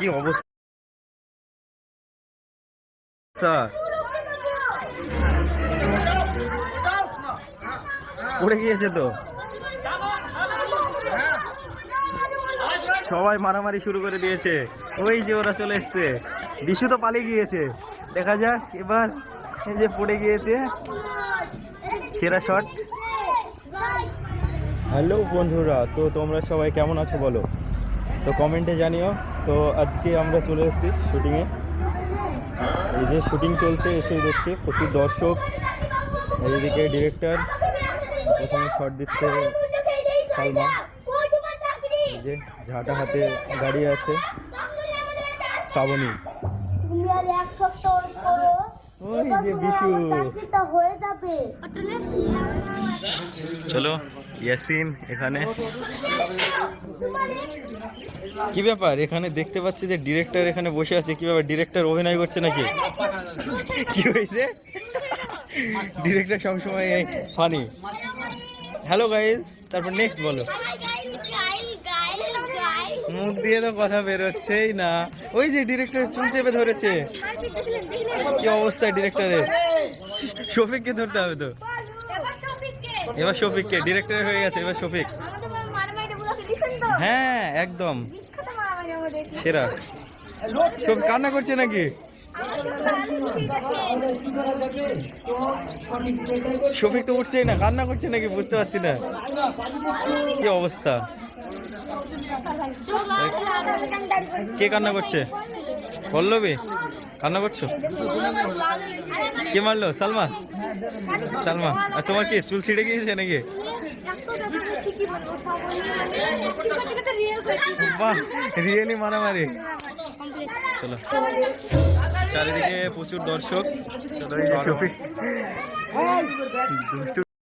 কি অবস্থা, পড়ে গিয়েছে তো। সবাই মারামারি শুরু করে দিয়েছে। ওই যে ওরা চলে এসছে, বিশু তো পালিয়ে গিয়েছে। দেখা যাক এবার, এই যে পড়ে গিয়েছে, সেরা শট। হ্যালো বন্ধুরা, তো তোমরা সবাই কেমন আছো বলো, তো কমেন্টে জানিও। তো আজকে আমরা চলে এসেছি শুটিংয়ে। এই যে শুটিং চলছে, এসেই দেখছি প্রচুর দর্শক। এইদিকে ডিরেক্টর প্রথমে শট দিচ্ছে সালমা, এই যে ঝাঁটা হাতে দাঁড়িয়ে আছে শ্রাবণী, ওই যে বিশু। চলো ইয়াসিন এখানে। কি ব্যাপার, এখানে দেখতে পাচ্ছি যে ডিরেক্টর এখানে বসে আছে। কি ব্যাপার, ডিরেক্টর অভিনয় করছে নাকি? কি হয়েছে? ডিরেক্টর সবসময় ফানি। হ্যালো গাইস, তারপর নেক্সট বলো। মুখ দিয়ে তো কথা বেরোচ্ছেই না। ওই যে ডিরেক্টর চুল চেপে ধরেছে। কি অবস্থা ডিরেক্টরের? শফিককে ধরতে হবে তো। এবার শফিককে, ডিরেক্টর হয়ে গেছে এবার শফিক। হ্যাঁ একদম সেরা। শফিক কান্না করছে নাকি? শফিক তো উঠছেই না, কান্না করছে নাকি বুঝতে পারছি না। কি অবস্থা? কে কান্না করছে? পল্লবী কান্না করছো? কে মারলো? সালমা। সালমা, আর তোমার কি চুল ছিঁড়ে গিয়েছে নাকি? বাহ, রিয়েলি মারামারি। চলো, চারিদিকে প্রচুর দর্শক।